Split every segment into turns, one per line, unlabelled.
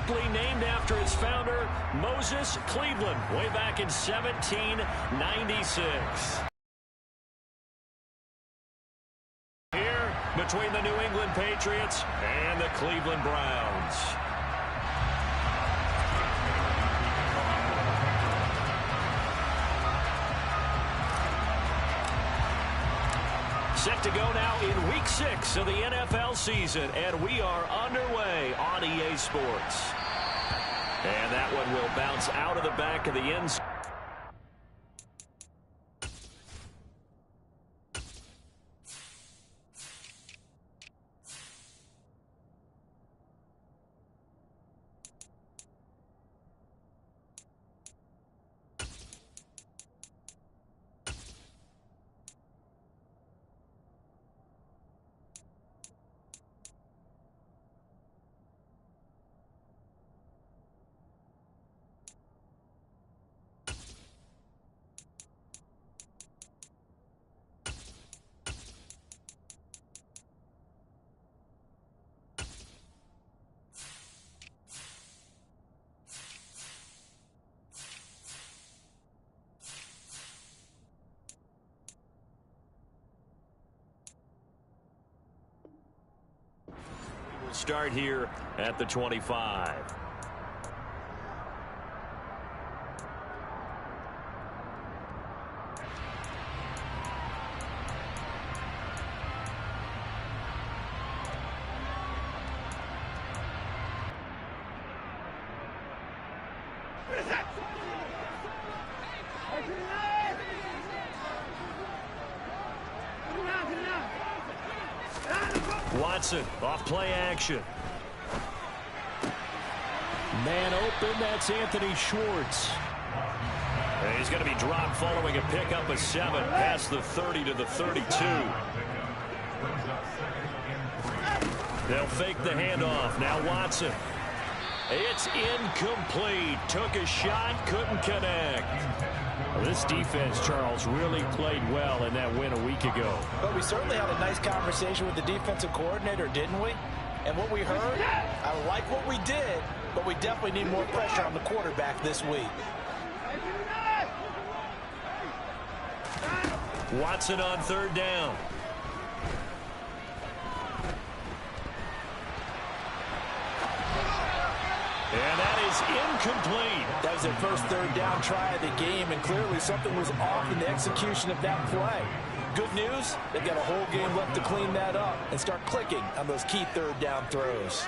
aptly named after its founder, Moses Cleveland, way back in 1796. Here, between the New England Patriots and the Cleveland Browns. Set to go now in Week 6 of the NFL season, and we are underway on EA Sports. And that one will bounce out of the back of the end zone. Start here at the 25. Watson off play action. Man open, that's Anthony Schwartz. And he's going to be dropped following a pickup of 7 past the 30 to the 32. They'll fake the handoff. Now Watson. It's incomplete. Took a shot, couldn't connect. Well, this defense, Charles, really played well in that win a week ago.
But we certainly had a nice conversation with the defensive coordinator, didn't we? And what we heard, I like what we did, but we definitely need more pressure on the quarterback this week.
Watson on 3rd down. And that is incomplete.
That was their first 3rd down try of the game, and clearly something was off in the execution of that play. Good news, they've got a whole game left to clean that up and start clicking on those key 3rd down throws.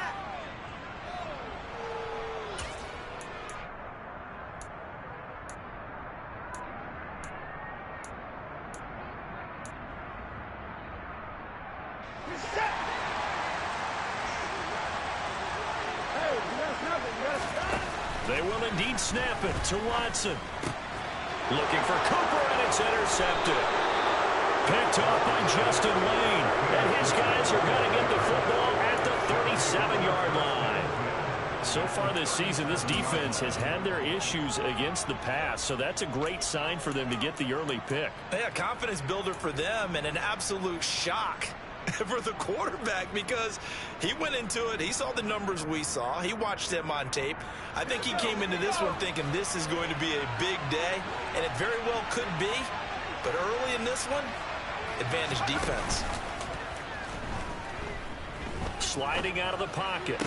They will indeed snap it to Watson. Looking for Cooper, and it's intercepted. Picked off by Justin Lane. And his guys are going to get the football at the 37-yard line. So far this season, this defense has had their issues against the pass, so that's a great sign for them to get the early pick.
Yeah, confidence builder for them, and an absolute shock for the quarterback, because he went into it, he saw the numbers we saw, he watched them on tape. I think he came into this one thinking this is going to be a big day, and it very well could be, but early in this one, advantage defense.
Sliding out of the pocket.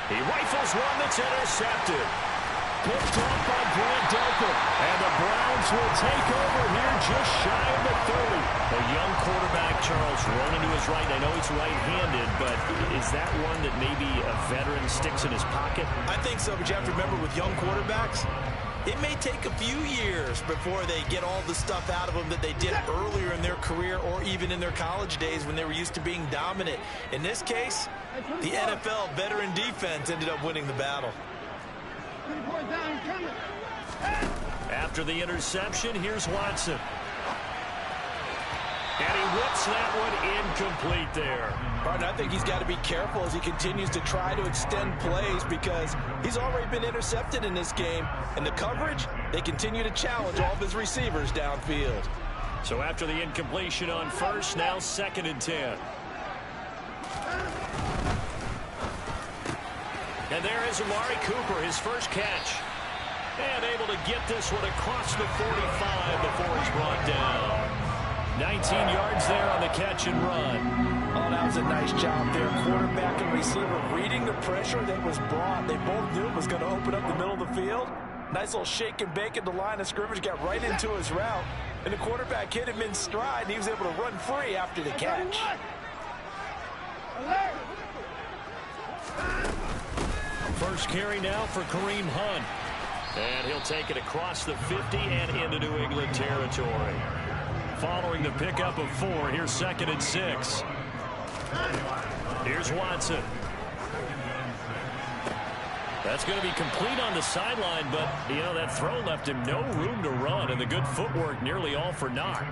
He rifles one that's intercepted. Picked off by Grant Delpit. And the Browns will take over here just shy of the 30. A young quarterback, Charles, rolling to his right. I know he's right-handed, but is that one that maybe a veteran sticks in his pocket?
I think so, but you have to remember with young quarterbacks, it may take a few years before they get all the stuff out of them that they did earlier in their career or even in their college days when they were used to being dominant. In this case, the NFL veteran defense ended up winning the battle.
After the interception, here's Watson. And he whips that one incomplete there.
Pardon, I think he's got to be careful as he continues to try to extend plays, because he's already been intercepted in this game. And the coverage, they continue to challenge all of his receivers downfield.
So after the incompletion on first, now 2nd and 10. And there is Amari Cooper, his first catch. And able to get this one across the 45 before he's brought down. 19 yards there on the catch and run.
Oh, that was a nice job there. Quarterback and receiver reading the pressure that was brought. They both knew it was going to open up the middle of the field. Nice little shake and bake at the line of scrimmage. Got right into his route. And the quarterback hit him in stride, and he was able to run free after the catch.
First carry now for Kareem Hunt. And he'll take it across the 50 and into New England territory. Following the pickup of 4, here's 2nd and 6. Here's Watson. That's going to be complete on the sideline, but, you know, that throw left him no room to run, and the good footwork nearly all for naught.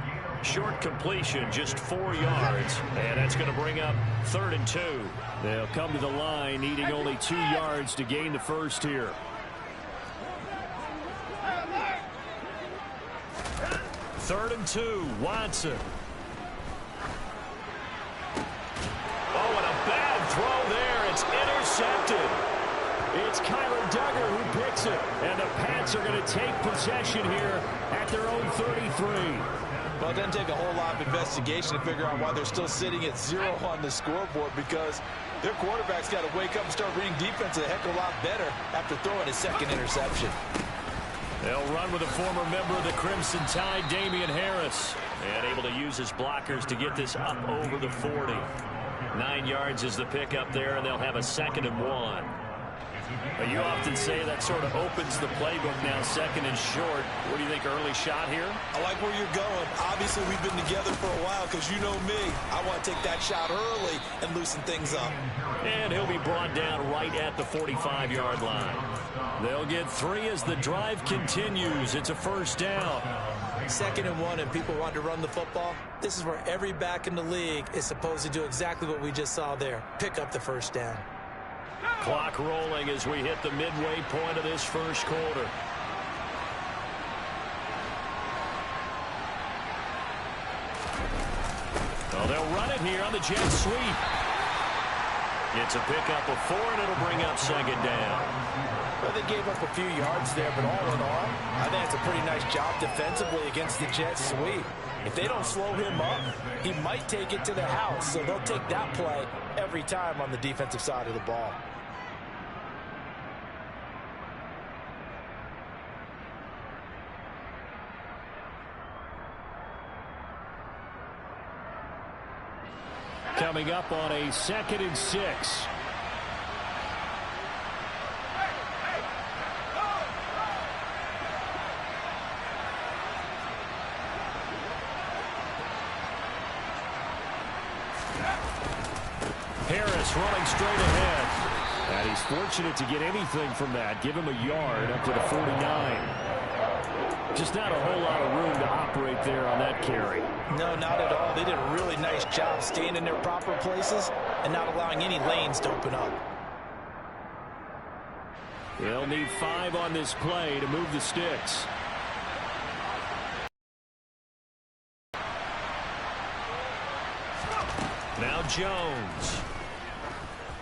Short completion, just 4 yards, and that's going to bring up 3rd and 2. They'll come to the line, needing only 2 yards to gain the first here. Third and 2, Watson. Oh, and a bad throw there. It's intercepted. It's Kyler Duggar who picks it. And the Pats are going to take possession here at their own 33.
Well, it doesn't take a whole lot of investigation to figure out why they're still sitting at 0 on the scoreboard, because their quarterback's got to wake up and start reading defense a heck of a lot better after throwing his 2nd interception.
They'll run with a former member of the Crimson Tide, Damian Harris. And able to use his blockers to get this up over the 40. 9 yards is the pickup there, and they'll have a 2nd and 1. But you often say that sort of opens the playbook now, 2nd and short. What do you think, early shot here?
I like where you're going. Obviously, we've been together for a while because you know me. I want to take that shot early and loosen things up.
And he'll be brought down right at the 45-yard line. They'll get 3 as the drive continues. It's a first down.
2nd and 1, and people want to run the football. This is where every back in the league is supposed to do exactly what we just saw there. Pick up the first down.
Clock rolling as we hit the midway point of this first quarter. Oh, they'll run it here on the jet sweep. It's a pickup of 4, and it'll bring up 2nd down.
Well, they gave up a few yards there, but all in all, I think it's a pretty nice job defensively against the jet sweep. If they don't slow him up, he might take it to the house, so they'll take that play every time on the defensive side of the ball.
Coming up on a 2nd and 6. Harris running straight ahead. And he's fortunate to get anything from that. Give him a yard up to the 49. Just not a whole lot of room to operate there on that carry.
No, not at all. They did a really nice job staying in their proper places and not allowing any lanes to open up.
They'll need 5 on this play to move the sticks. Now Jones.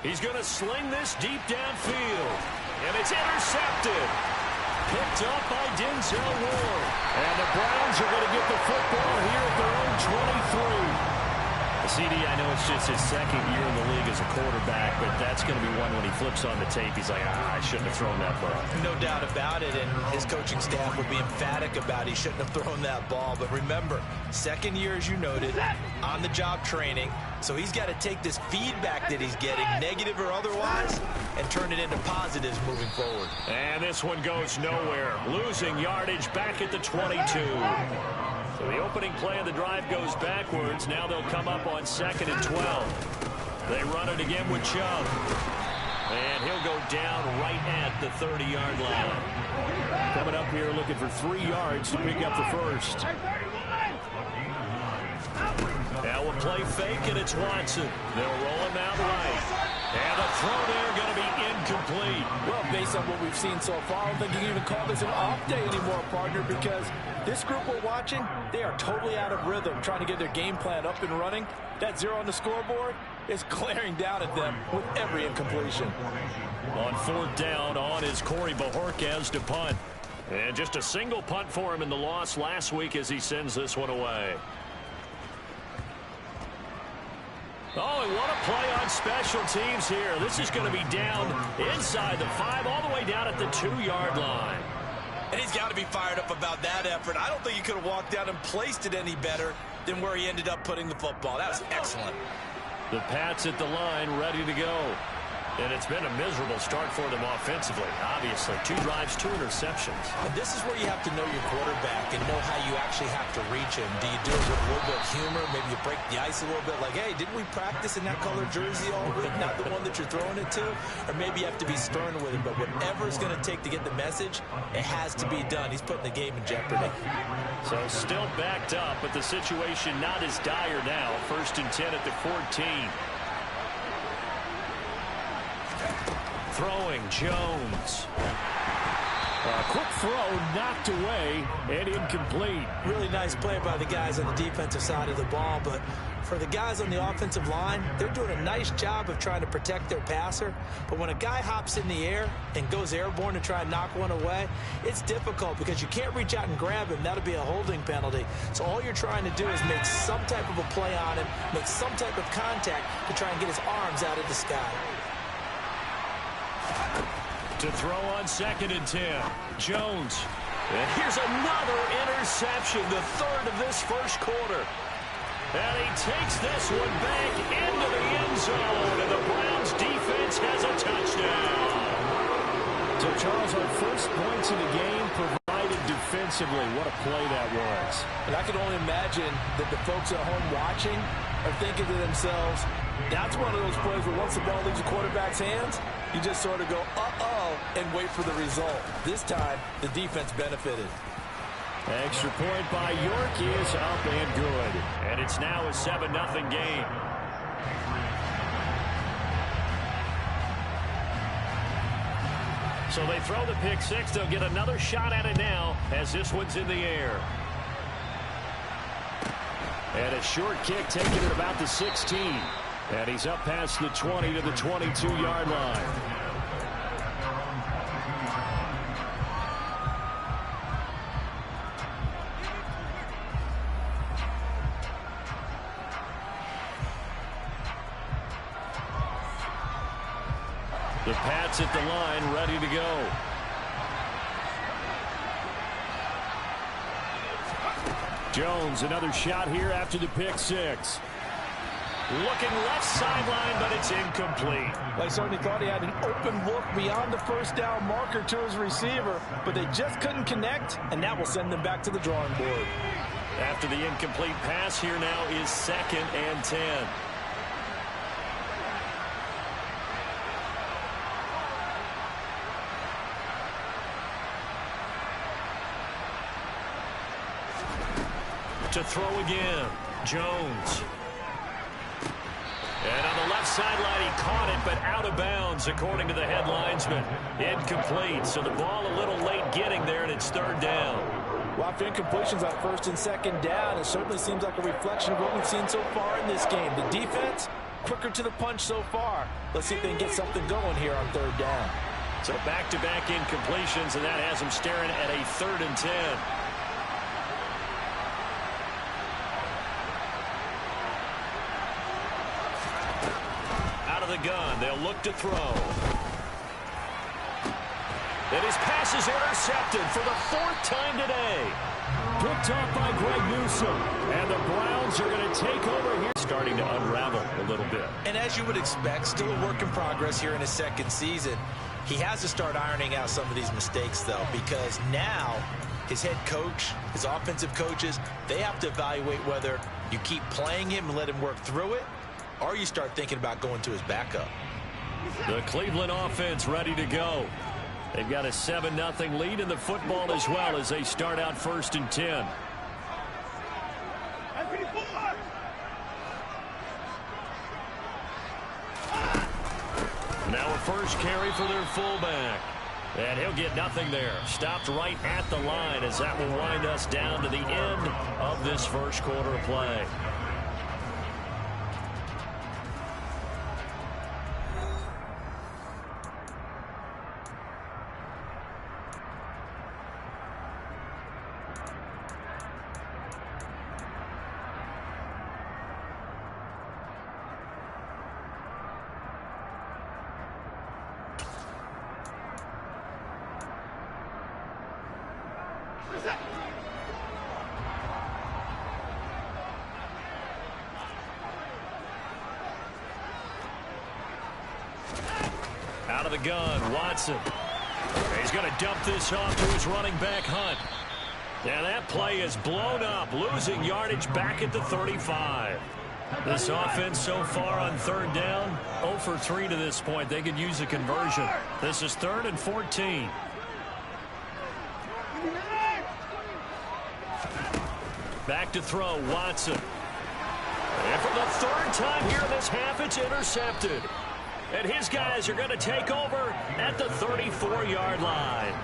He's going to sling this deep downfield. And it's intercepted. Picked up by Denzel Ward. And the Browns are going to get the football here at their own 23. CD, I know it's just his 2nd year in the league as a quarterback, but that's going to be one when he flips on the tape, he's like, I shouldn't have thrown that ball.
No doubt about it, and his coaching staff would be emphatic about he shouldn't have thrown that ball. But remember, 2nd year, as you noted, on-the-job training, so he's got to take this feedback that he's getting, negative or otherwise, and turn it into positives moving forward.
And this one goes nowhere. Losing yardage back at the 22. So the opening play of the drive goes backwards. Now they'll come up on 2nd and 12. They run it again with Chubb. And he'll go down right at the 30-yard line. Coming up here looking for 3 yards to pick up the first. Now we'll play fake, and it's Watson. They'll roll him out right. And the throw there going to be incomplete.
Well, based on what we've seen so far, I don't think you can even call this an off day anymore, partner, because this group we're watching, they are totally out of rhythm, trying to get their game plan up and running. That 0 on the scoreboard is glaring down at them with every incompletion.
On 4th down, on is Corey Bajorquez to punt. And just a single punt for him in the loss last week as he sends this one away. Oh, and what a play on special teams here. This is going to be down inside the 5, all the way down at the 2-yard line.
And he's got to be fired up about that effort. I don't think he could have walked down and placed it any better than where he ended up putting the football. That was excellent.
The Pats at the line, ready to go. And it's been a miserable start for them offensively. Obviously, 2 drives, 2 interceptions.
And this is where you have to know your quarterback and know how you actually have to reach him. Do you do it with a little bit of humor? Maybe you break the ice a little bit like, hey, didn't we practice in that color jersey all week? Not the one that you're throwing it to? Or maybe you have to be stern with him. But whatever it's going to take to get the message, it has to be done. He's putting the game in jeopardy.
So still backed up, but the situation not as dire now. 1st and 10 at the 14. Throwing, Jones. A quick throw knocked away and incomplete.
Really nice play by the guys on the defensive side of the ball, but for the guys on the offensive line, they're doing a nice job of trying to protect their passer. But when a guy hops in the air and goes airborne to try and knock one away, it's difficult because you can't reach out and grab him. That'll be a holding penalty. So all you're trying to do is make some type of a play on him, make some type of contact to try and get his arms out of the sky.
To throw on 2nd and 10. Jones. And here's another interception, the 3rd of this 1st quarter. And he takes this one back into the end zone, and the Browns defense has a touchdown.
So, Charles, our first points in the game provided defensively. What a play that was. And I can only imagine that the folks at home watching are thinking to themselves, that's one of those plays where once the ball leaves the quarterback's hands, you just sort of go, uh-oh, and wait for the result. This time, the defense benefited.
Extra point by York is up and good. And it's now a 7-0 game. So they throw the pick 6. They'll get another shot at it now as this one's in the air. And a short kick taken at about the 16. And he's up past the 20 to the 22-yard line. The Pats at the line, ready to go. Jones, another shot here after the pick 6. Looking left sideline, but it's incomplete.
They certainly thought he had an open look beyond the 1st down marker to his receiver, but they just couldn't connect, and that will send them back to the drawing board.
After the incomplete pass, here now is 2nd and 10. To throw again, Jones. And on the left sideline, he caught it, but out of bounds, according to the headlinesman. Incomplete, so the ball a little late getting there, and it's 3rd down.
Well, after incompletions on 1st and 2nd down, it certainly seems like a reflection of what we've seen so far in this game. The defense, quicker to the punch so far. Let's see if they can get something going here on 3rd down.
So back-to-back incompletions, and that has them staring at a 3rd and 10. The gun, they'll look to throw. And his pass is intercepted for the 4th time today. Picked off by Greg Newsome. And the Browns are going to take over here. Starting to unravel a little bit.
And as you would expect, still a work in progress here in his 2nd season. He has to start ironing out some of these mistakes, though, because now his head coach, his offensive coaches, they have to evaluate whether you keep playing him and let him work through it, or you start thinking about going to his backup.
The Cleveland offense ready to go. They've got a 7-0 lead in the football as well as they start out 1st and 10. first carry for their fullback. And he'll get nothing there. Stopped right at the line as that will wind us down to the end of this first quarter of play. Out of the gun, Watson. He's going to dump this off to his running back, Hunt. And that play is blown up, losing yardage back at the 35. This offense so far on third down, 0 for 3 to this point. They could use a conversion. This is 3rd and 14. Back to throw, Watson. And for the 3rd time here in this half, it's intercepted. And his guys are going to take over at the 34-yard line.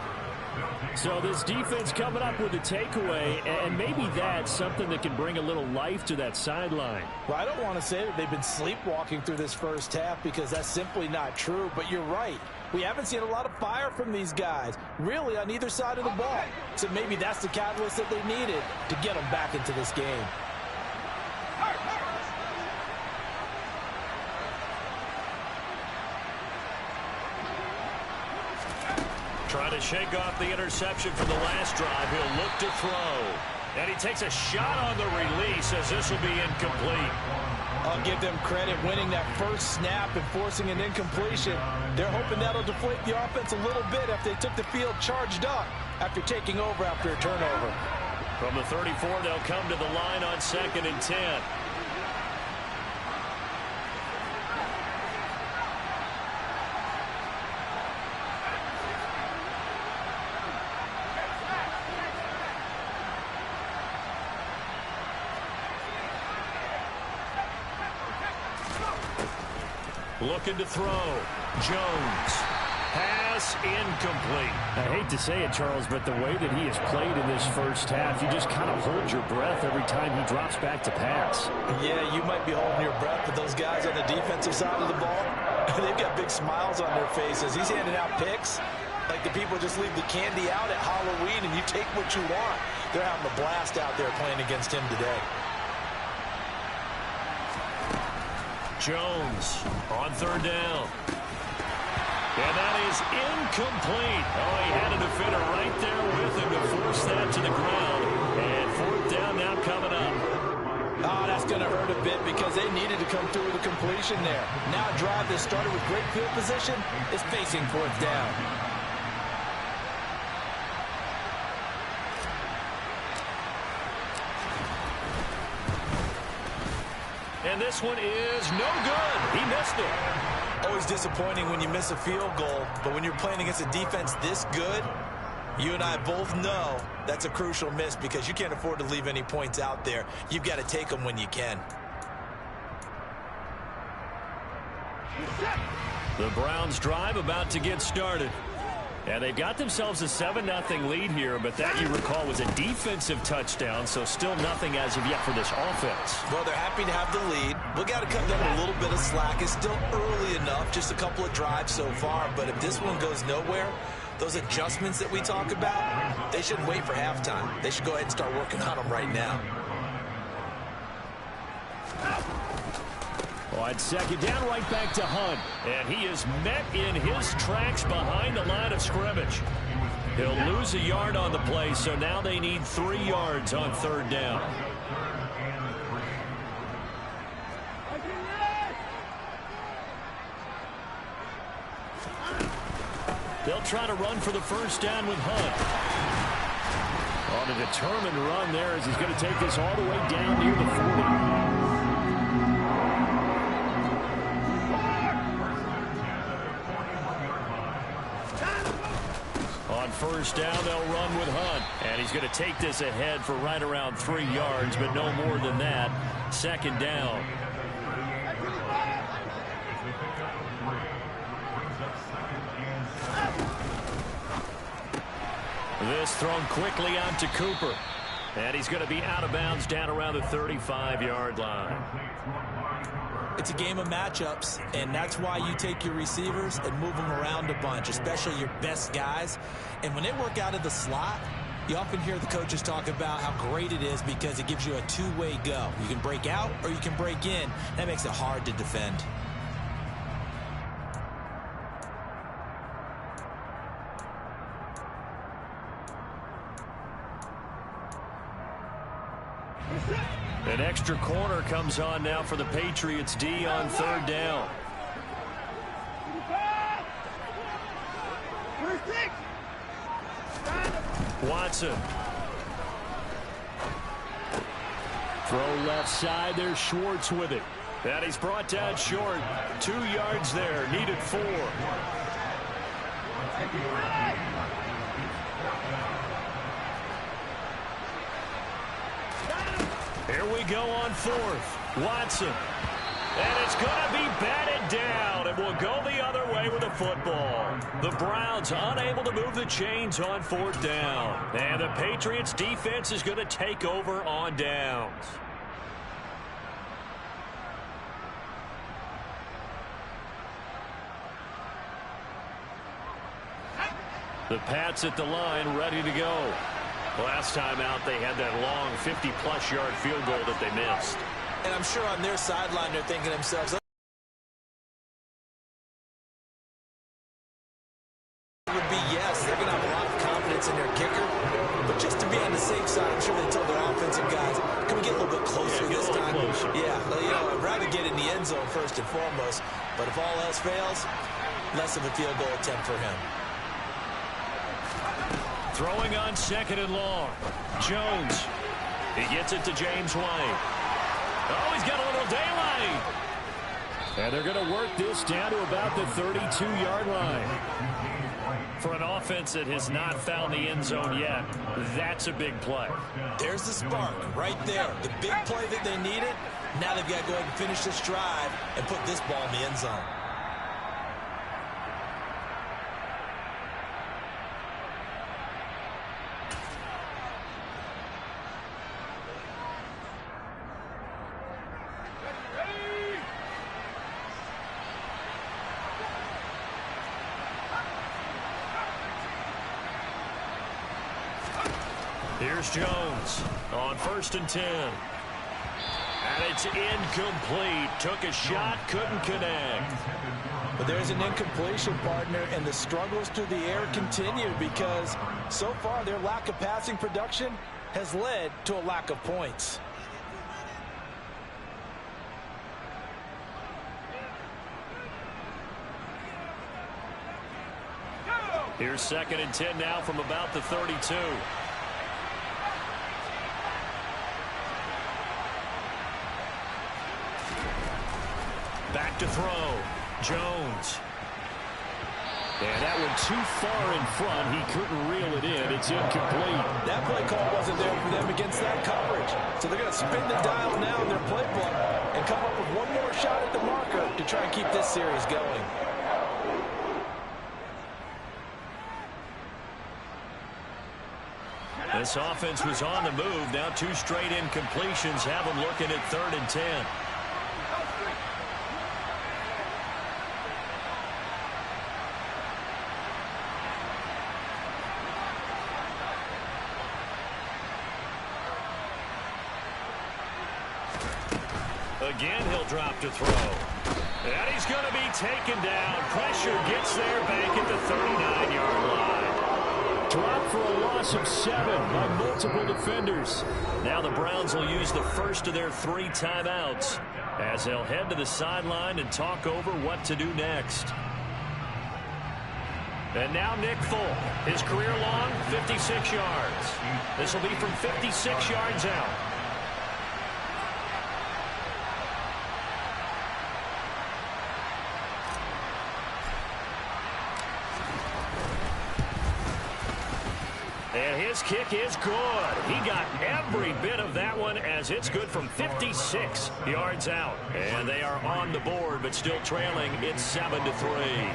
So this defense coming up with a takeaway, and maybe that's something that can bring a little life to that sideline.
Well, I don't want to say that they've been sleepwalking through this first half because that's simply not true, but you're right. We haven't seen a lot of fire from these guys, really, on either side of the ball. So maybe that's the catalyst that they needed to get them back into this game.
Trying to shake off the interception from the last drive. He'll look to throw. And he takes a shot on the release as this will be incomplete.
I'll give them credit winning that first snap and forcing an incompletion. They're hoping that'll deflate the offense a little bit after they took the field charged up after taking over after a turnover.
From the 34, they'll come to the line on 2nd and 10. Looking to throw. Jones. Pass incomplete.
I hate to say it, Charles, but the way that he has played in this first half, you just kind of hold your breath every time he drops back to pass.
Yeah, you might be holding your breath, but those guys on the defensive side of the ball, they've got big smiles on their faces. He's handing out picks like the people just leave the candy out at Halloween and you take what you want. They're having a blast out there playing against him today.
Jones on 3rd down. And that is incomplete. Oh, he had a defender right there with him to force that to the ground. And 4th down now coming up.
Oh, that's going to hurt a bit because they needed to come through with a completion there. Now a drive that started with great field position is facing 4th down.
And this one is no good. He missed it.
Always disappointing when you miss a field goal, but when you're playing against a defense this good, you and I both know that's a crucial miss because you can't afford to leave any points out there. You've got to take them when you can.
The Browns drive about to get started. And they've got themselves a 7-0 lead here, but that, you recall, was a defensive touchdown, so still nothing as of yet for this offense.
Well, they're happy to have the lead. We got to cut them a little bit of slack. It's still early enough, just a couple of drives so far, but if this one goes nowhere, those adjustments that we talk about, they shouldn't wait for halftime. They should go ahead and start working on them right now.
On 2nd down, right back to Hunt. And he is met in his tracks behind the line of scrimmage. He'll lose a yard on the play, so now they need 3 yards on 3rd down. They'll try to run for the 1st down with Hunt. On a determined run there as he's going to take this all the way down near the 40. On 1st down, they'll run with Hunt. And he's going to take this ahead for right around 3 yards, but no more than that. 2nd down. This thrown quickly on to Cooper. And he's going to be out of bounds down around the 35-yard line.
It's a game of matchups, and that's why you take your receivers and move them around a bunch, especially your best guys. And when they work out of the slot, you often hear the coaches talk about how great it is because it gives you a two-way go. You can break out or you can break in. That makes it hard to defend.
An extra corner comes on now for the Patriots D on third down. Watson. Throw left side. There's Schwartz with it. And he's brought down short. 2 yards there. Needed 4. Here we go on 4th. Watson. And it's going to be batted down. And will go the other way with the football. The Browns unable to move the chains on 4th down. And the Patriots defense is going to take over on downs. The Pats at the line, ready to go. Last time out, they had that long 50-plus yard field goal that they missed.
And I'm sure on their sideline, they're thinking to themselves, would be yes, they're going to have a lot of confidence in their kicker. But just to be on the safe side, I'm sure they told their offensive guys, can we get a little bit closer this time? Yeah, you know, I'd rather get in the end zone first and foremost. But if all else fails, less of a field goal attempt for him.
Throwing on 2nd and long. Jones. He gets it to James White. Oh, he's got a little daylight. And they're going to work this down to about the 32-yard line. For an offense that has not found the end zone yet, that's a big play.
There's the spark right there. The big play that they needed. Now they've got to go ahead and finish this drive and put this ball in the end zone.
Here's Jones on 1st and 10. And it's incomplete. Took a shot, couldn't connect.
But there's an incompletion, partner, and the struggles through the air continue because so far their lack of passing production has led to a lack of points.
Here's 2nd and 10 now from about the 32. Back to throw. Jones. And that one too far in front. He couldn't reel it in. It's incomplete.
That play call wasn't there for them against that coverage. So they're going to spin the dial now in their playbook and come up with one more shot at the marker to try and keep this series going.
This offense was on the move. Now 2 straight incompletions have them looking at 3rd and 10. Again, he'll drop to throw. And he's going to be taken down. Pressure gets there back at the 39-yard line. Dropped for a loss of 7 by multiple defenders. Now the Browns will use the first of their 3 timeouts as they'll head to the sideline and talk over what to do next. And now Nick Folk, his career long, 56 yards. This will be from 56 yards out. And his kick is good. He got every bit of that one as it's good from 56 yards out. And they are on the board but still trailing. It's 7-3.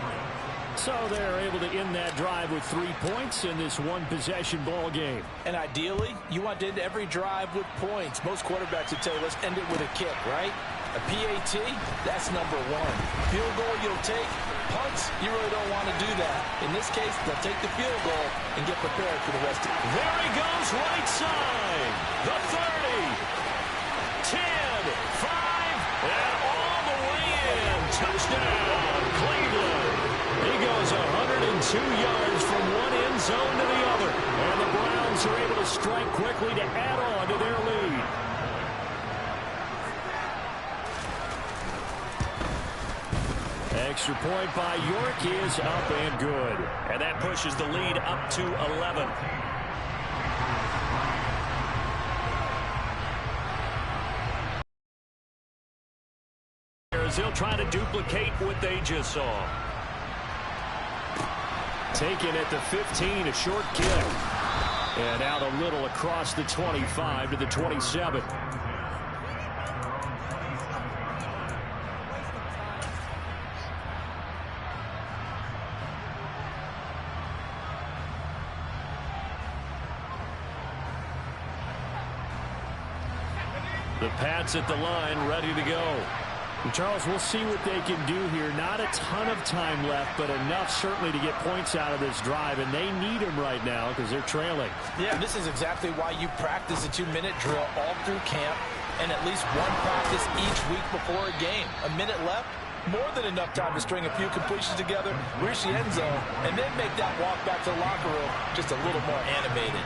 So they're able to end that drive with 3 points in this one-possession ball game.
And ideally, you want to end every drive with points. Most quarterbacks would tell you, let's end it with a kick, right? A PAT, that's number one. Field goal you'll take. Punts, you really don't want to do that. In this case, they'll take the field goal and get prepared for the rest of it.
There he goes, right side. The 30, 10, 5, and all the way in. Touchdown, Cleveland. He goes 102 yards from one end zone to the other.
And the Browns are able to strike quickly to add on to their lead. Extra point by York is up and good.
And that pushes the lead up to 11. He'll try to duplicate what they just saw.
Taken at the 15, a short kick. And out a little across the 25 to the 27. The Pats at the line, ready to go. And Charles, we'll see what they can do here. Not a ton of time left, but enough certainly to get points out of this drive, and they need them right now because they're trailing.
Yeah, this is exactly why you practice a 2-minute drill all through camp and at least one practice each week before a game. A minute left, more than enough time to string a few completions together, reach the end zone, and then make that walk back to the locker room just a little more animated.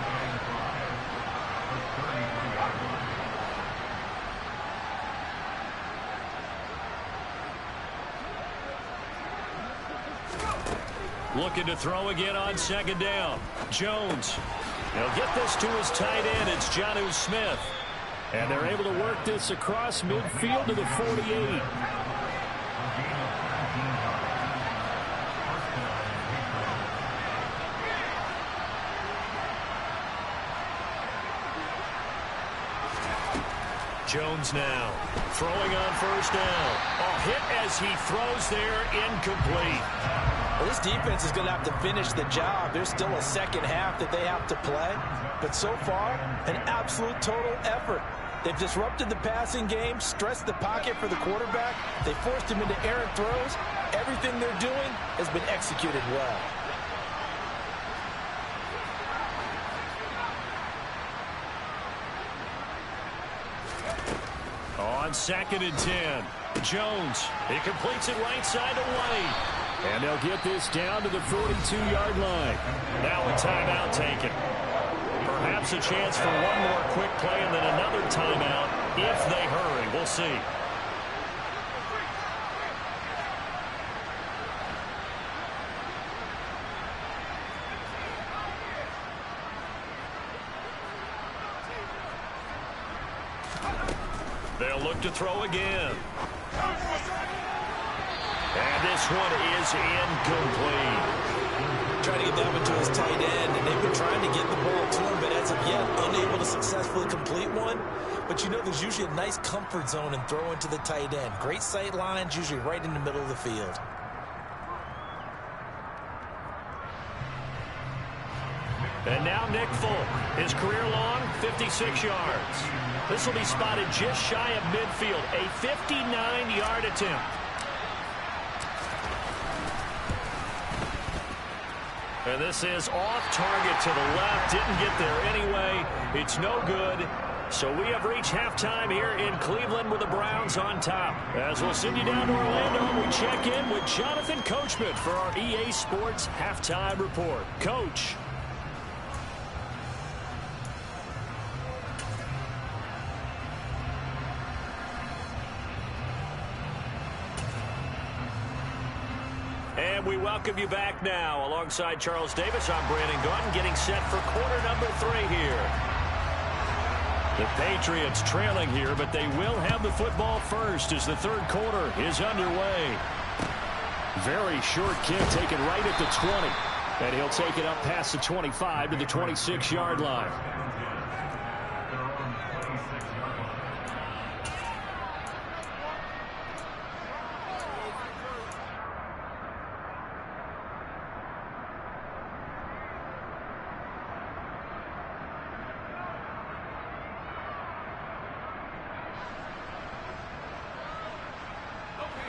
Looking to throw again on second down. Jones. He'll get this to his tight end. It's Jonnu Smith.
And they're able to work this across midfield to the 48.
Jones now throwing on first down. A hit as he throws there, incomplete.
Well, this defense is going to have to finish the job. There's still a second half that they have to play. But so far, an absolute total effort. They've disrupted the passing game, stressed the pocket for the quarterback. They forced him into errant throws. Everything they're doing has been executed well.
On second and 10, Jones. He completes it right side to White.
And they'll get this down to the 42-yard line.
Now a timeout taken. Perhaps a chance for one more quick play and then another timeout if they hurry. We'll see. They'll look to throw again. And this one is incomplete.
Trying to get that one to his tight end, and they've been trying to get the ball to him, but as of yet, unable to successfully complete one. But you know there's usually a nice comfort zone in throwing to the tight end. Great sight lines, usually right in the middle of the field.
And now Nick Folk. His career long, 56 yards. This will be spotted just shy of midfield. A 59-yard attempt. And this is off target to the left. Didn't get there anyway. It's no good. So we have reached halftime here in Cleveland with the Browns on top. As we'll send you down to Orlando, we check in with Jonathan Coachman for our EA Sports Halftime Report. Coach. And we welcome you back now. Alongside Charles Davis, I'm Brandon Gaudin, getting set for quarter number 3 here. The Patriots trailing here, but they will have the football first as the third quarter is underway. Very short kick taken right at the 20. And he'll take it up past the 25 to the 26-yard line.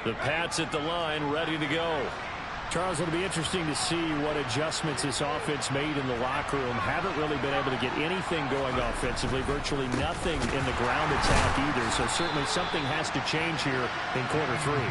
The Pats at the line, ready to go. Charles, it'll be interesting to see what adjustments this offense made in the locker room. Haven't really been able to get anything going offensively, virtually nothing in the ground attack either. So certainly something has to change here in quarter three.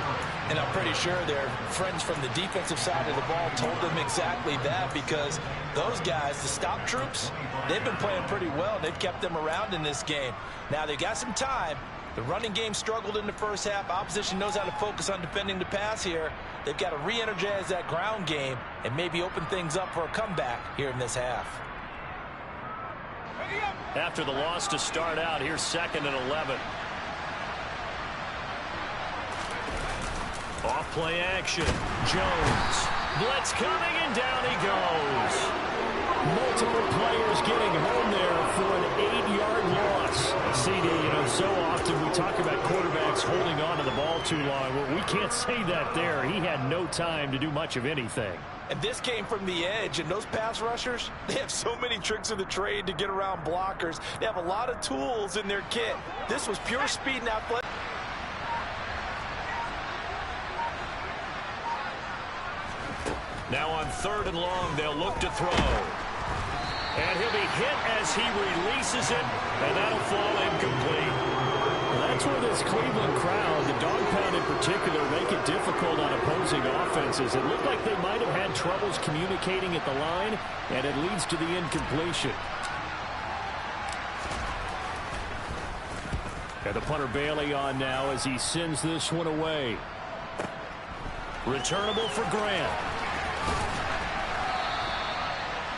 And I'm pretty sure their friends from the defensive side of the ball told them exactly that, because those guys, the stop troops, they've been playing pretty well. They've kept them around in this game. Now they've got some time. The running game struggled in the first half. Opposition knows how to focus on defending the pass here. They've got to re-energize that ground game and maybe open things up for a comeback here in this half.
After the loss to start out, here's 2nd and 11. Off play action. Jones. Blitz coming, and down he goes. Multiple players getting home there for an 8-yard loss. CD, so often we talk about quarterbacks holding on to the ball too long. Well, we can't say that there. He had no time to do much of anything.
And this came from the edge, and those pass rushers, they have so many tricks of the trade to get around blockers. They have a lot of tools in their kit. This was pure speed and athletic.
Now on 3rd and long, they'll look to throw. And he'll be hit as he releases it, and that'll fall incomplete. Well, that's where this Cleveland crowd, the dog pound in particular, make it difficult on opposing offenses. It looked like they might have had troubles communicating at the line, and it leads to the incompletion. And the punter Bailey on now as he sends this one away. Returnable for Grant.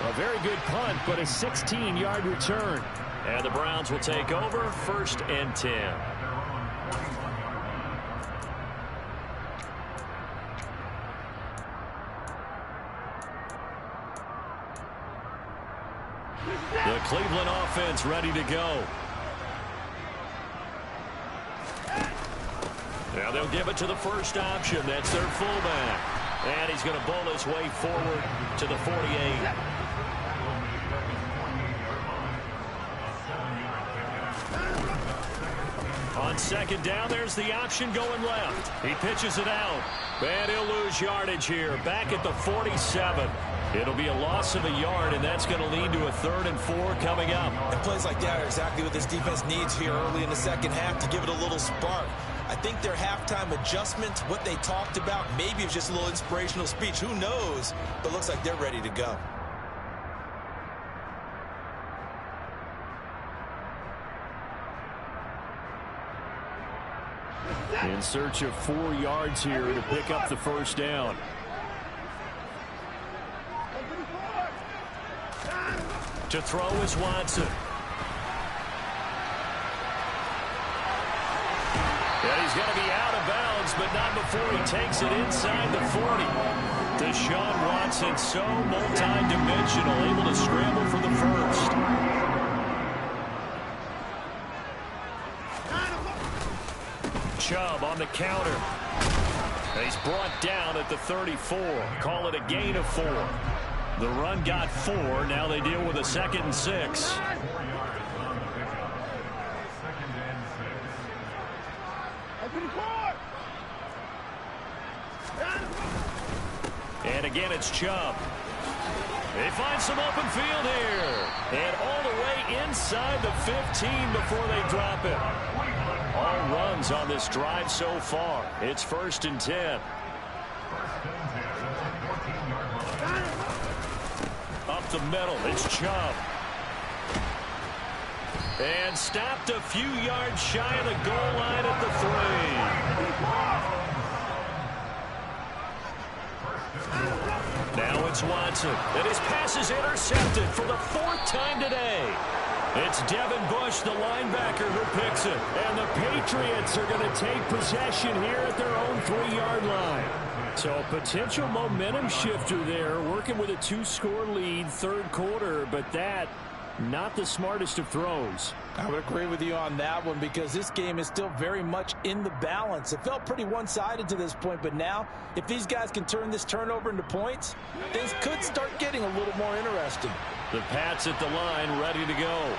A very good punt, but a 16-yard return. And the Browns will take over, 1st and 10. The Cleveland offense ready to go. Now they'll give it to the first option. That's their fullback. And he's going to bowl his way forward to the 48. On 2nd down, there's the option going left. He pitches it out. And he'll lose yardage here. Back at the 47. It'll be a loss of a yard, and that's going to lead to a 3rd and 4 coming up.
And plays like that are exactly what this defense needs here early in the second half to give it a little spark. I think their halftime adjustment, what they talked about, maybe it's just a little inspirational speech. Who knows? But it looks like they're ready to go.
In search of 4 yards here to pick up the first down. To throw is Watson. And he's going to be out of bounds, but not before he takes it inside the 40. Deshaun Watson, so multi-dimensional, able to scramble for the first. Chubb on the counter. He's brought down at the 34. Call it a gain of 4. The run got 4. Now they deal with a 2nd and 6. And again, it's Chubb. They find some open field here. And all the way inside the 15 before they drop it. All runs on this drive so far. It's 1st and 10. Up the middle, it's Chubb. And stopped a few yards shy of the goal line at the 3. Now it's Watson. And his pass is intercepted for the 4th time today. It's Devin Bush, the linebacker, who picks it. And the Patriots are going to take possession here at their own 3-yard line. So a potential momentum shifter there, working with a 2-score lead, 3rd quarter, but that not the smartest of throws.
I would agree with you on that one, because this game is still very much in the balance. It felt pretty one-sided to this point, but now if these guys can turn this turnover into points, things could start getting a little more interesting.
The Pats at the line, ready to go.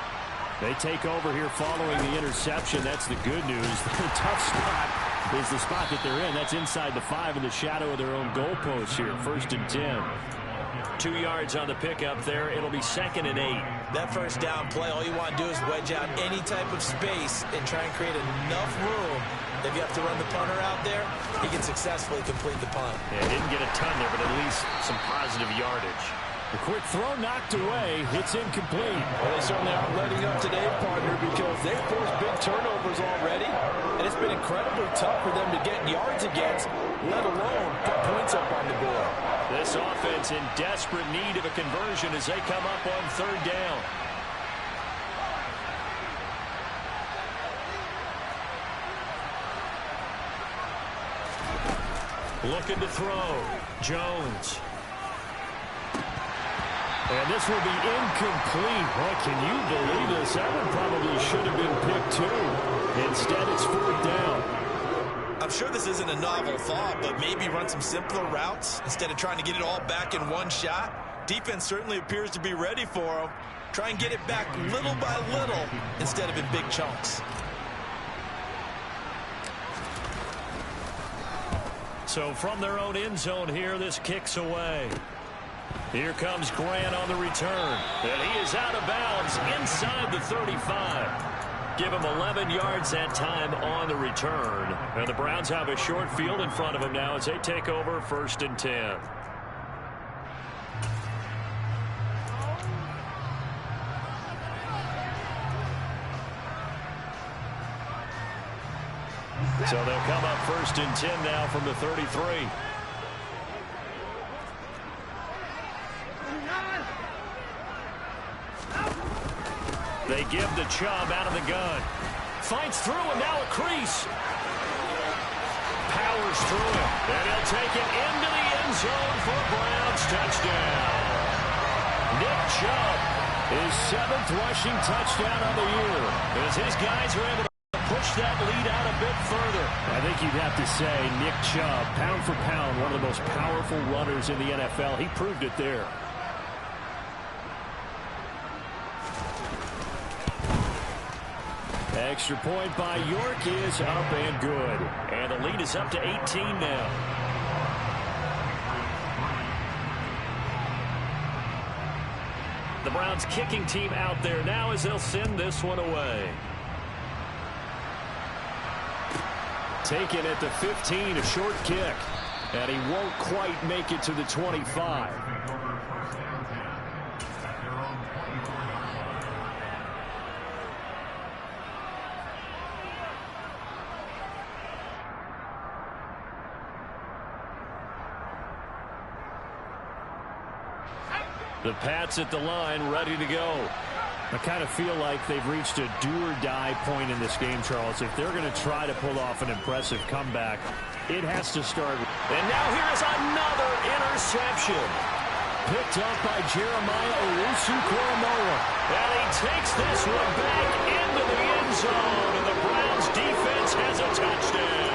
They take over here following the interception. That's the good news. The tough spot is the spot that they're in. That's inside the 5 in the shadow of their own goalpost here. 1st and 10. 2 yards on the pickup there. It'll be 2nd and 8.
That first down play, all you want to do is wedge out any type of space and try and create enough room. If you have to run the punter out there, he can successfully complete the punt.
Yeah, didn't get a ton there, but at least some positive yardage. The quick throw knocked away. It's incomplete.
Well, they certainly aren't letting up today, partner, because they've forced big turnovers already, and it's been incredibly tough for them to get yards against, let alone put points up on the board.
This offense in desperate need of a conversion as they come up on 3rd down. Looking to throw. Jones. And this will be incomplete. Boy, can you believe this? That one probably should have been picked too. Instead, it's 4th down.
I'm sure this isn't a novel thought, but maybe run some simpler routes instead of trying to get it all back in one shot. Defense certainly appears to be ready for them. Try and get it back little by little instead of in big chunks.
So from their own end zone here, this kicks away. Here comes Grant on the return. And he is out of bounds inside the 35. Give him 11 yards that time on the return. And the Browns have a short field in front of them now as they take over 1st and 10. So they'll come up 1st and 10 now from the 33. They give the Chubb out of the gun. Fights through and now a crease. Powers through him. And he'll take it into the end zone for a Browns touchdown. Nick Chubb, his 7th rushing touchdown of the year. As his guys are able to push that lead out a bit further. I think you'd have to say Nick Chubb, pound for pound, one of the most powerful runners in the NFL. He proved it there. Extra point by York is up and good. And the lead is up to 18 now. The Browns kicking team out there now as they'll send this one away. Taken at the 15, a short kick. And he won't quite make it to the 25. The Pats at the line, ready to go. I kind of feel like they've reached a do-or-die point in this game, Charles. If they're going to try to pull off an impressive comeback, it has to start. And now here is another interception. Picked up by Jeremiah Owusu-Koramoah. And he takes this one back into the end zone. And the Browns defense has a touchdown.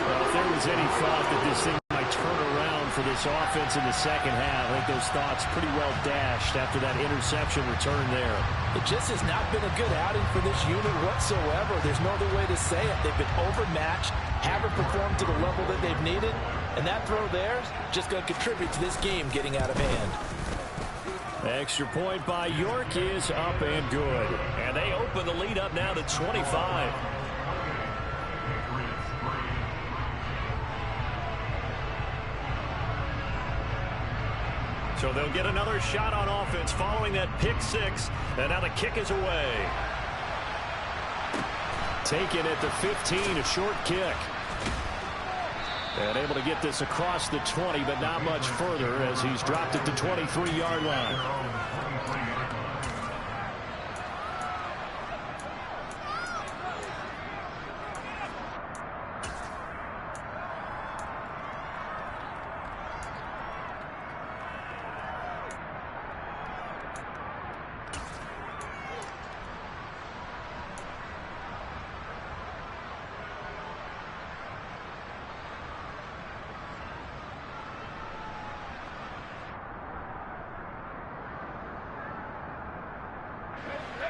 Well, if there was any thought that this thing might turn around for this offense in the second half, I think those thoughts pretty well dashed after that interception return there.
It just has not been a good outing for this unit whatsoever. There's no other way to say it. They've been overmatched, haven't performed to the level that they've needed, and that throw there is just going to contribute to this game getting out of hand.
Extra point by York is up and good. And they open the lead up now to 25. So they'll get another shot on offense following that pick six. And now the kick is away. Taken at the 15, a short kick. And able to get this across the 20, but not much further as he's dropped at the 23-yard line.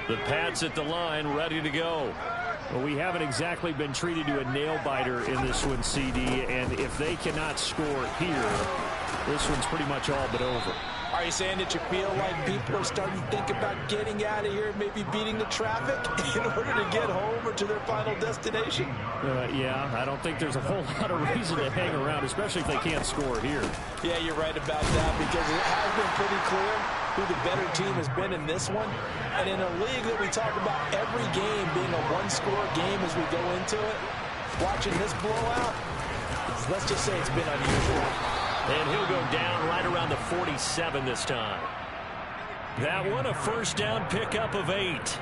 The Pats at the line, ready to go. Well, we haven't exactly been treated to a nail-biter in this one, CD, and if they cannot score here, this one's pretty much all but over.
Are you saying that you feel like people are starting to think about getting out of here and maybe beating the traffic in order to get home or to their final destination?
Yeah, I don't think there's a whole lot of reason to hang around, especially if they can't score here.
Yeah, you're right about that, because it has been pretty clear who the better team has been in this one. And in a league that we talk about every game being a one-score game as we go into it, watching this blowout, let's just say it's been unusual.
And he'll go down right around the 47 this time. That one, a first down pickup of 8.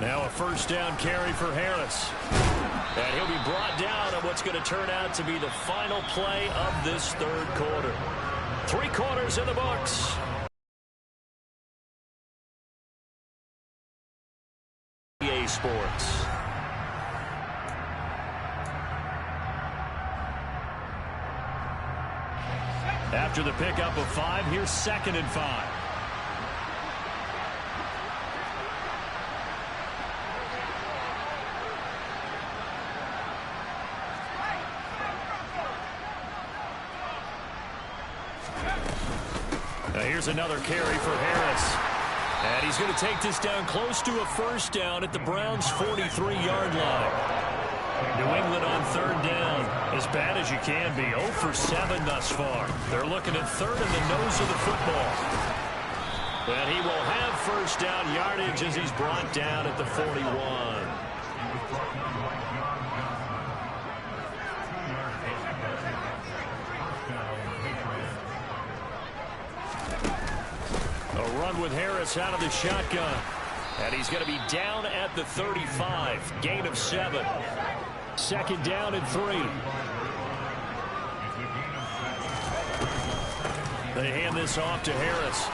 Now a first down carry for Harris. And he'll be brought down on what's going to turn out to be the final play of this third quarter. 3 quarters in the books. EA Sports. After the pickup of 5, here's 2nd and 5. Here's another carry for Harris. And he's going to take this down close to a first down at the Browns' 43-yard line. New England on 3rd down. As bad as you can be. 0 for 7 thus far. They're looking at 3rd in the nose of the football. And he will have first down yardage as he's brought down at the 41. A run with Harris out of the shotgun. And he's going to be down at the 35. Gain of 7. 2nd down and 3. They hand this off to Harris.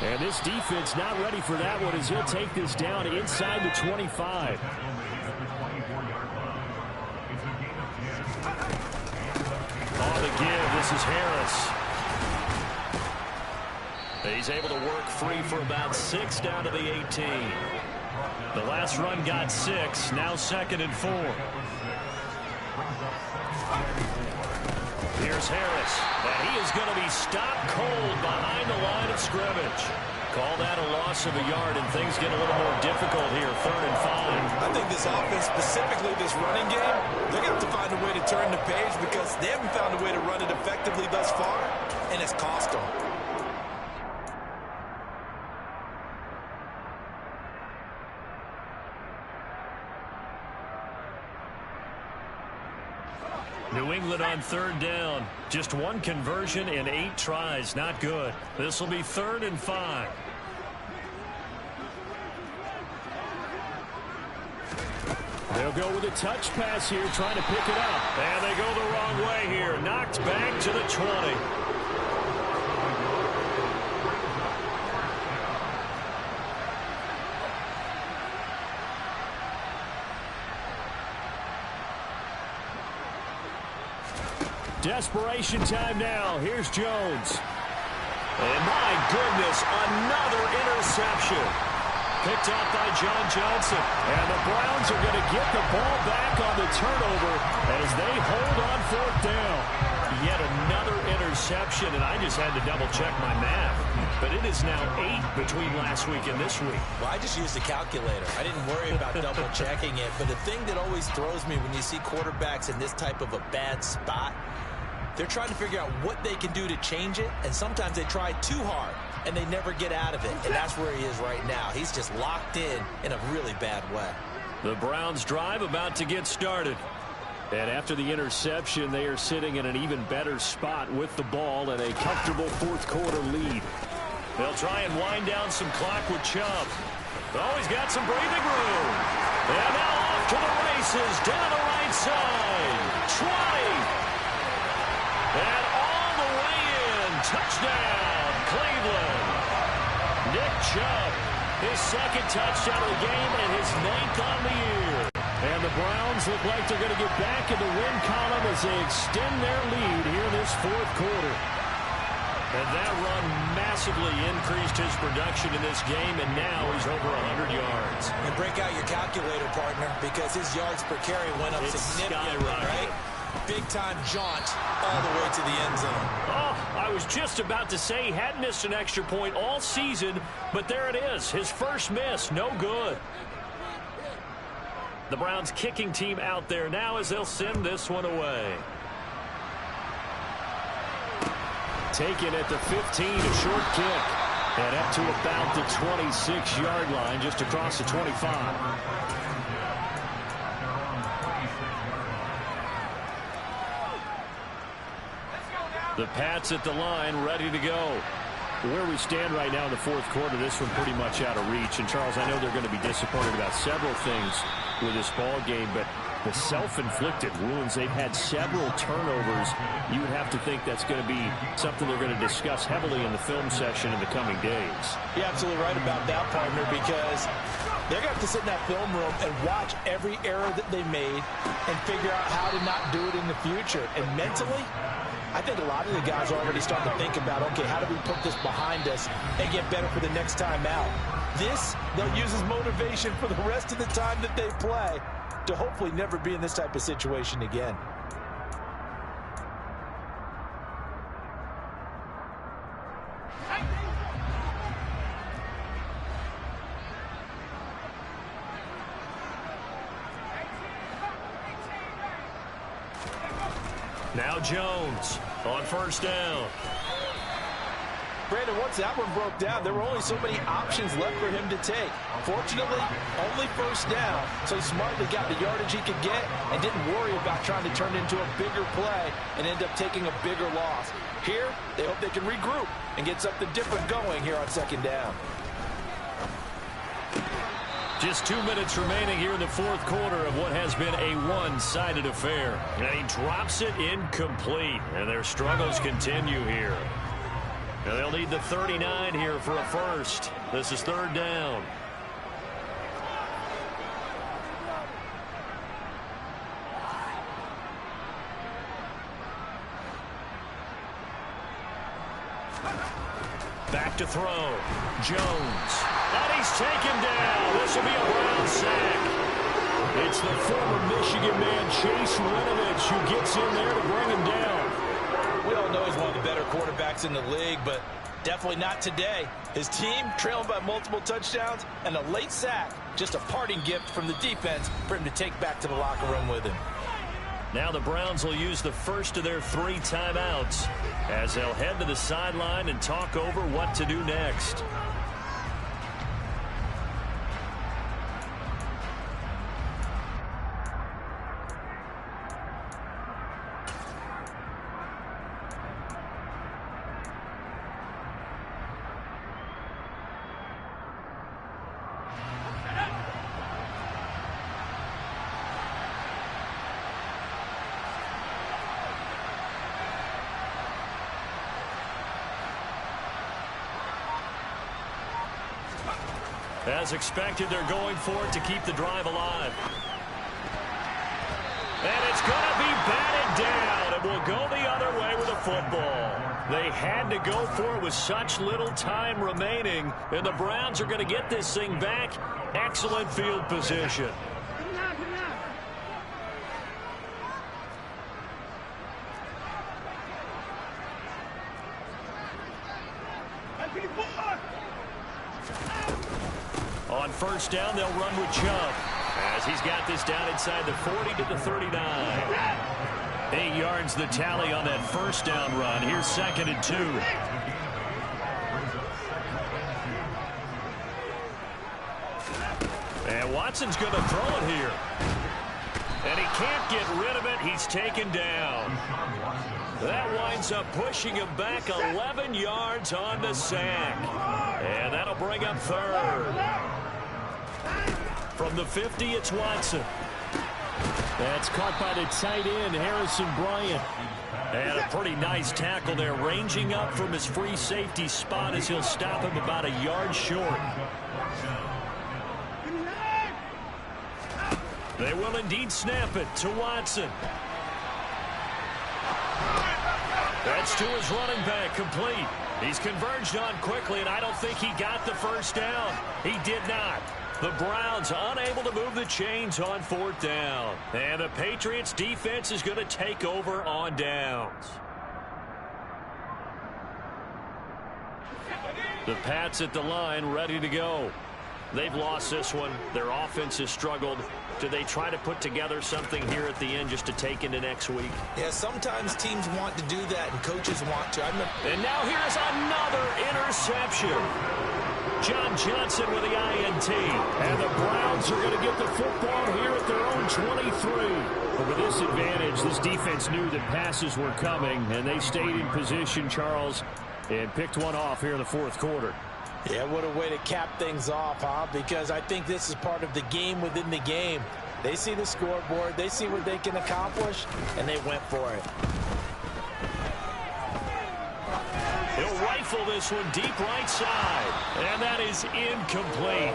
And this defense not ready for that one as he'll take this down inside the 25. On the give, this is Harris. He's able to work free for about 6 down to the 18. The last run got 6. Now 2nd and 4. Here's Harris. And he is going to be stopped cold behind the line of scrimmage. Call that a loss of a yard, and things get a little more difficult here. 3rd and 5.
I think this offense, specifically this running game, they're going to have to find a way to turn the page because they haven't found a way to run it effectively thus far, and it's cost them.
New England on 3rd down. Just 1 conversion in 8 tries. Not good. This will be 3rd and 5. They'll go with a touch pass here, trying to pick it up. And they go the wrong way here. Knocked back to the 20. Desperation time now. Here's Jones. And my goodness, another interception. Picked up by John Johnson. And the Browns are going to get the ball back on the turnover as they hold on 4th down. Yet another interception, and I just had to double-check my math. But it is now 8 between last week and this week.
Well, I just used a calculator. I didn't worry about double-checking it. But the thing that always throws me when you see quarterbacks in this type of a bad spot, they're trying to figure out what they can do to change it, and sometimes they try too hard, and they never get out of it. And that's where he is right now. He's just locked in a really bad way.
The Browns drive about to get started. And after the interception, they are sitting in an even better spot with the ball and a comfortable 4th quarter lead. They'll try and wind down some clock with Chubb. Oh, he's got some breathing room. And now off to the races down the right side. 20. And all the way in. Touchdown, Cleveland. Nick Chubb His second touchdown of the game and his 9th on the year. And the Browns look like they're going to get back in the win column as they extend their lead here in this fourth quarter. And that run massively increased his production in this game, and now he's over 100 yards.
And break out your calculator, partner, because his yards per carry went up significantly, right? Big-time jaunt all the way to the end zone.
Oh, I was just about to say he hadn't missed an extra point all season, but there it is, his first miss, no good. The Browns kicking team out there now as they'll send this one away. Taken at the 15, a short kick. And up to about the 26-yard line, just across the 25. The Pats at the line, ready to go. Where we stand right now in the fourth quarter, this one pretty much out of reach. And, Charles, I know they're going to be disappointed about several things with this ball game, but the self-inflicted wounds, they've had several turnovers. You would have to think that's going to be something they're going to discuss heavily in the film session in the coming days.
You're absolutely right about that, partner, because they're going to have to sit in that film room and watch every error that they made and figure out how to not do it in the future. And mentally, I think a lot of the guys are already starting to think about, okay, how do we put this behind us and get better for the next time out? This, they'll use as motivation for the rest of the time that they play to hopefully never be in this type of situation again.
Now Jones on first down.
Brandon, once that one broke down, there were only so many options left for him to take. Fortunately, only first down, so he smartly got the yardage he could get and didn't worry about trying to turn it into a bigger play and end up taking a bigger loss. Here, they hope they can regroup and get something different going here on second down.
Just 2 minutes remaining here in the fourth quarter of what has been a one-sided affair. And he drops it incomplete, and their struggles continue here. Now they'll need the 39 here for a first. This is third down. Back to throw. Jones. And he's taken down. This will be a Brown sack. It's the former Michigan man, Chase Winovich, who gets in there to bring him down.
We all know he's one of the better quarterbacks in the league, but definitely not today. His team trailing by multiple touchdowns and a late sack. Just a parting gift from the defense for him to take back to the locker room with him.
Now the Browns will use the first of their 3 timeouts as they'll head to the sideline and talk over what to do next. As expected, they're going for it to keep the drive alive. And it's going to be batted down, and will go the other way with a football. They had to go for it with such little time remaining, and the Browns are going to get this thing back. Excellent field position. On first down, they'll run with Chubb as he's got this down inside the 40 to the 39. 8 yards the tally on that first down run. Here's 2nd and 2. And Watson's going to throw it here. And he can't get rid of it. He's taken down. That winds up pushing him back 11 yards on the sack. And that'll bring up third. From the 50, it's Watson. That's caught by the tight end, Harrison Bryant. And a pretty nice tackle there, ranging up from his free safety spot as he'll stop him about a yard short. They will indeed snap it to Watson. That's to his running back, complete. He's converged on quickly, and I don't think he got the first down. He did not. The Browns unable to move the chains on fourth down. And the Patriots defense is going to take over on downs. The Pats at the line, ready to go. They've lost this one. Their offense has struggled. Do they try to put together something here at the end just to take into next week?
Yeah, sometimes teams want to do that, and coaches want to.
And now here's another interception. John Johnson with the INT. And the Browns are going to get the football here at their own 23. But with this advantage, this defense knew that passes were coming, and they stayed in position, Charles, and picked one off here in the fourth quarter.
Yeah, what a way to cap things off, huh? Because I think this is part of the game within the game. They see the scoreboard, they see what they can accomplish, and they went for it.
He'll rifle this one deep right side, and that is incomplete.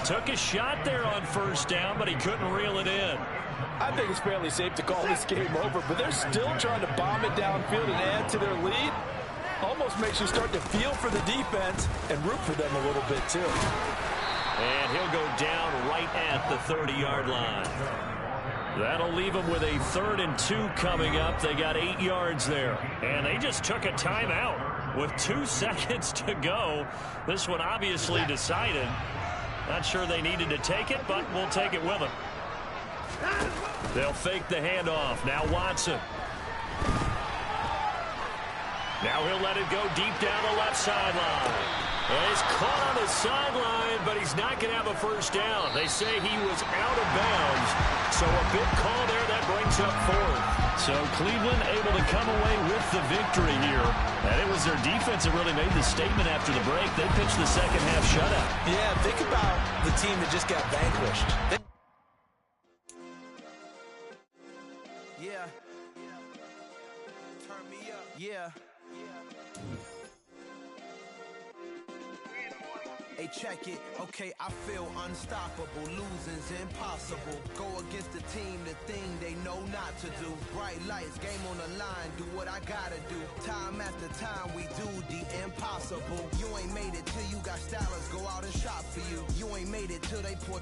Took a shot there on first down, but he couldn't reel it in.
I think it's fairly safe to call this game over, but they're still trying to bomb it downfield and add to their lead. Almost makes you start to feel for the defense and root for them a little bit, too.
And he'll go down right at the 30-yard line. That'll leave them with a 3rd and 2 coming up. They got 8 yards there. And they just took a timeout with 2 seconds to go. This one obviously decided. Not sure they needed to take it, but we'll take it with them. They'll fake the handoff. Now Watson. Now he'll let it go deep down the left sideline. And he's caught on the sideline, but he's not going to have a first down. They say he was out of bounds. So a big call there that brings up 4th. So Cleveland able to come away with the victory here. And it was their defense that really made the statement after the break. They pitched the second half shutout.
Yeah, think about the team that just got vanquished.
Yeah. Turn me up. Yeah. Hey, check it. Okay, I feel unstoppable. Losing's impossible. Go against the team, the thing they know not to do. Bright lights, game on the line. Do what I gotta do. Time after time, we do the impossible. You ain't made it till you got stylers. Go out and shop for you. You ain't made it till they put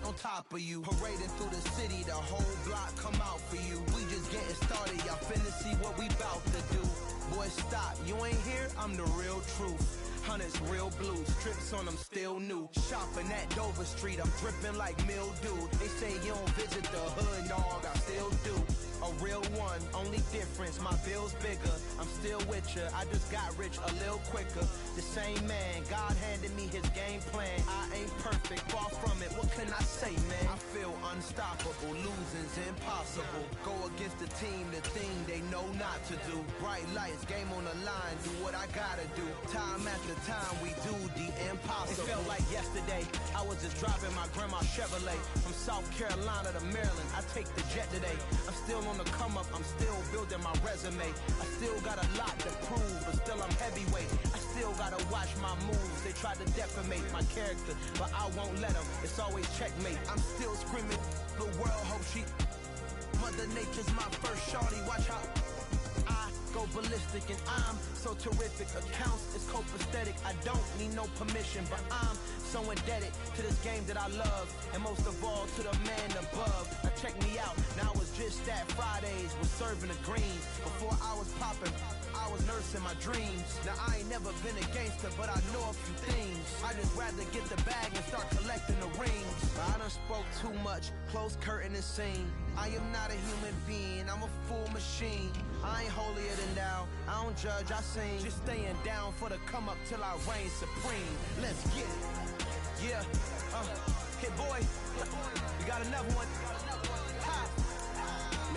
on top of you. Parading through the city, the whole block come out for you. We just getting started. Y'all finna see what we bout to do. Boy, stop. You ain't here? I'm the real truth. Hunters, real blues, strips on them still new. Shopping at Dover Street, I'm dripping like mildew. They say you don't visit the hood, dog, I still do. A real one, only difference, my bill's bigger. I'm still with ya, I just got rich a little quicker. The same man, God handed me his game plan. I ain't perfect, far from it, what can I say, man? I feel unstoppable, losing's impossible. Go against the team, the thing they know not to do. Bright lights, game on the line, do what I gotta do. Time after time, we do the impossible. It felt like yesterday, I was just driving my grandma's Chevrolet. From South Carolina to Maryland, I take the jet today. I'm still on the come up, I'm still building my resume. I still got a lot to prove, but still I'm heavyweight. I still gotta watch my moves. They try to defamate my character, but I won't let them. It's always checkmate. I'm still screaming, the world hope she. Mother Nature's my first shorty, watch how I go ballistic, and I'm so terrific. Accounts is copacetic. I don't need no permission, but I'm so indebted to this game that I love, and most of all to the man above. Now check me out. Now I was just at Fridays, was serving the greens. Before I was popping, I was nursing my dreams. Now I ain't never been a gangster, but I know a few things. I just rather get the bag and start collecting the rings. But I done spoke too much, close curtain and scene. I am not a human being, I'm a full machine. I ain't holier than thou, I don't judge, I sing. Just staying down for the come up till I reign supreme. Let's get it. Yeah, hit boy, we got another one. Ha!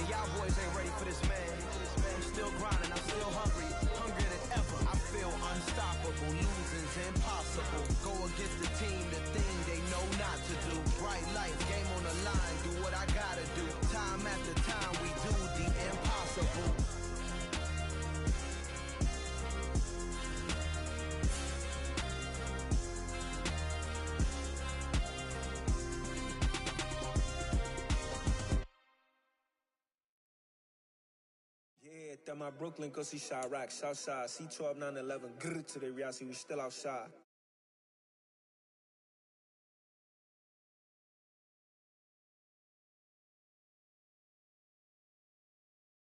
Man, y'all boys ain't ready for this, man. I'm still grinding, I'm still hungry, hungrier than ever. I feel unstoppable, losing's impossible. Go against the team, the thing they know not to do. Bright lights, game on the line, do what I gotta do. Time after time, we do the impossible. That my Brooklyn, go see Chirac, Southside, C12, 911, grrr, to the reality, we still outside.